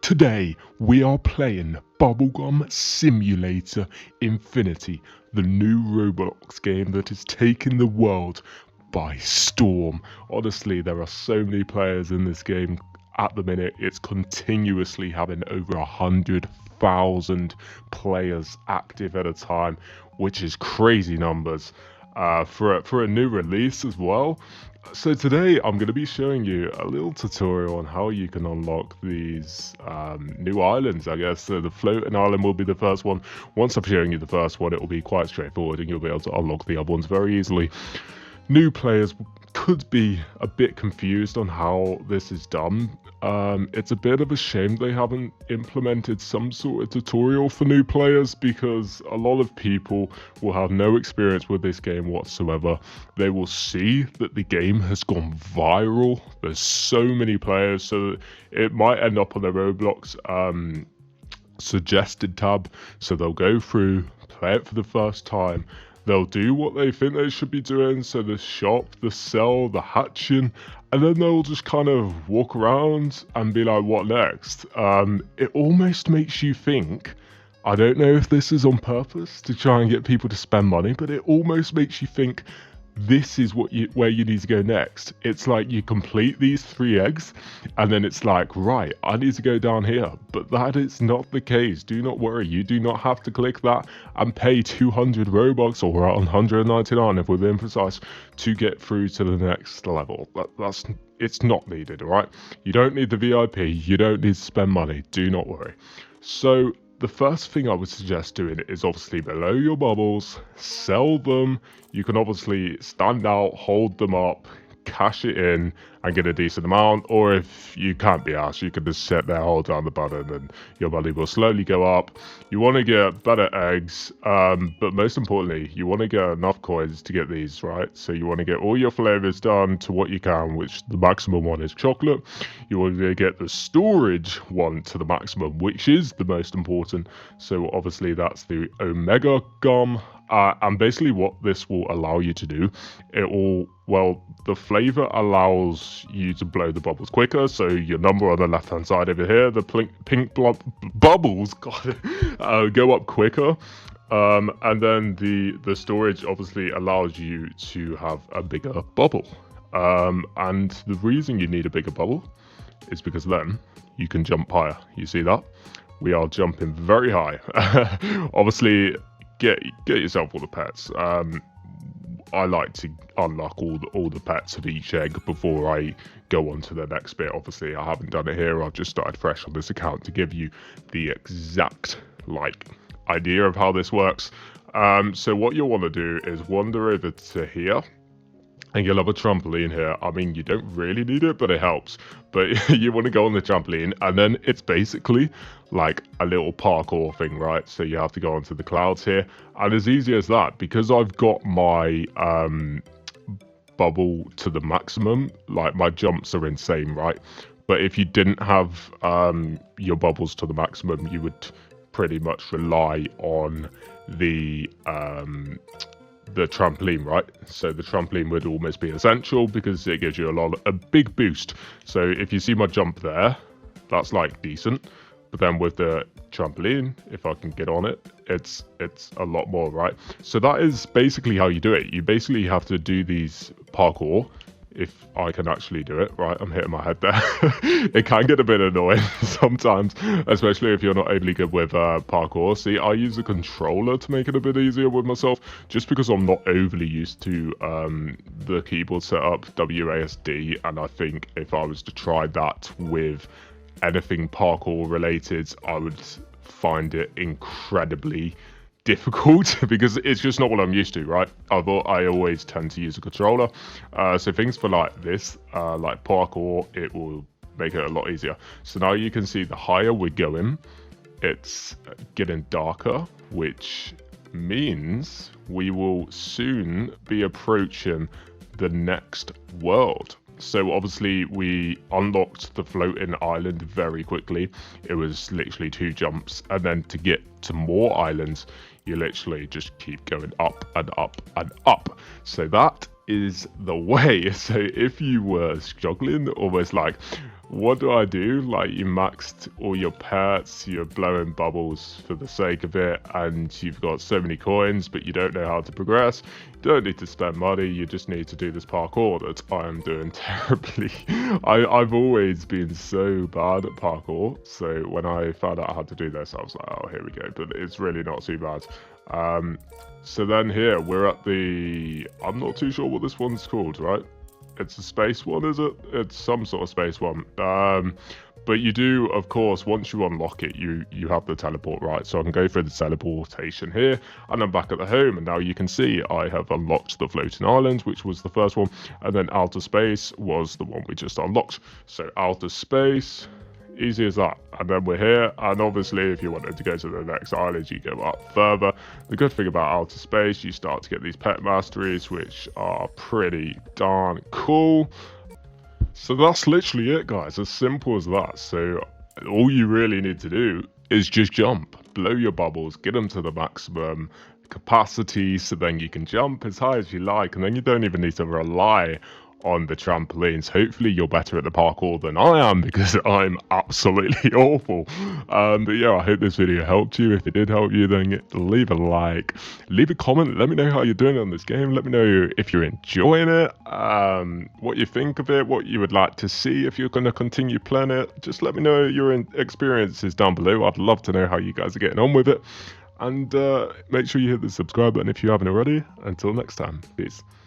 Today, we are playing Bubblegum Simulator Infinity, the new Roblox game that is taking the world by storm. Honestly, there are so many players in this game at the minute. It's continuously having over 100,000 players active at a time, which is crazy numbers for a new release as well. So today I'm going to be showing you a little tutorial on how you can unlock these new islands, I guess. So the floating island will be the first one. Once I've shown you the first one, it will be quite straightforward and you'll be able to unlock the other ones very easily. New players could be a bit confused on how this is done. It's a bit of a shame they haven't implemented some sort of tutorial for new players, because a lot of people will have no experience with this game whatsoever. They will see that the game has gone viral. There's so many players, so it might end up on their Roblox suggested tab. So they'll go through, play it for the first time. They'll do what they think they should be doing, so the shop, the sell, the hatching, and then they'll just kind of walk around and be like, what next? It almost makes you think, I don't know if this is on purpose to try and get people to spend money, but it almost makes you think this is where you need to go next. It's like you complete these 3 eggs and then it's like, right, I need to go down here. But that is not the case. Do not worry. You do not have to click that and pay 200 Robux or 199 if we're being precise to get through to the next level. It's not needed, all right? You don't need the VIP. You don't need to spend money. Do not worry. So the first thing I would suggest doing is obviously below your bubbles, sell them. You can obviously stand out, hold them up, cash it in and get a decent amount, or if you can't be asked, you can just sit there, hold down the button and your money will slowly go up. You want to get better eggs, but most importantly, you want to get enough coins to get these, right? So you want to get all your flavors done to what you can, which the maximum one is chocolate. You want to get the storage one to the maximum, which is the most important. So obviously that's the omega gum. And basically what this will allow you to do, the flavor allows you to blow the bubbles quicker. So your number on the left hand side over here, the pink bubbles go up quicker. And then the storage obviously allows you to have a bigger bubble. And the reason you need a bigger bubble is because then you can jump higher. You see that? We are jumping very high. Obviously, get yourself all the pets. I like to unlock all the pets of each egg before I go on to the next bit. Obviously, I haven't done it here. I've just started fresh on this account to give you the exact idea of how this works. So what you'll want to do is wander over to here. And you'll have a trampoline here. I mean, you don't really need it, but it helps. But you want to go on the trampoline, and then it's basically like a little parkour thing, right? So you have to go onto the clouds here. And as easy as that, because I've got my bubble to the maximum, like my jumps are insane, right? But if you didn't have your bubbles to the maximum, you would pretty much rely on the trampoline, right? So the trampoline would almost be essential because it gives you a big boost. So if you see my jump there, that's like decent. But then with the trampoline, if I can get on it, it's a lot more, right? So that is basically how you do it. You basically have to do these parkour. If I can actually do it, right? I'm hitting my head there. It can get a bit annoying sometimes, especially if you're not overly good with parkour. See, I use a controller to make it a bit easier with myself, just because I'm not overly used to the keyboard setup, WASD, and I think if I was to try that with anything parkour related, I would find it incredibly difficult because it's just not what I'm used to, right? I always tend to use a controller, so things for like this, like parkour, it will make it a lot easier. So now you can see the higher we're going, it's getting darker, which means we will soon be approaching the next world. So obviously we unlocked the floating island very quickly. It was literally 2 jumps, and then to get to more islands, you literally just keep going up and up and up. So that is the way. So if you were struggling, almost like, what do I do? Like, you maxed all your pets, you're blowing bubbles for the sake of it, and you've got so many coins, but you don't know how to progress. You don't need to spend money, you just need to do this parkour that I am doing terribly. I've always been so bad at parkour, so when I found out how to do this, I was like, oh, here we go, but it's really not too bad. So then here, we're at the... I'm not too sure what this one's called, right? It's a space one, is it? It's some sort of space one. But you do, of course, once you unlock it, you have the teleport, right? So I can go through the teleportation here, and I'm back at the home, and now you can see I have unlocked the floating island, which was the first one, and then outer space was the one we just unlocked. So outer space, easy as that. And then we're here, and obviously if you wanted to go to the next island, you go up further. The good thing about outer space, you start to get these pet masteries, which are pretty darn cool. So that's literally it, guys, as simple as that. So all you really need to do is just jump, blow your bubbles, get them to the maximum capacity, so then you can jump as high as you like, and then you don't even need to rely on the trampolines. Hopefully you're better at the parkour than I am, because I'm absolutely awful. But yeah, I hope this video helped you. If it did help you, then leave a like, leave a comment, let me know how you're doing on this game, let me know if you're enjoying it, what you think of it, what you would like to see if you're going to continue playing it. Just let me know your experiences down below. I'd love to know how you guys are getting on with it. And make sure you hit the subscribe button if you haven't already. Until next time, peace.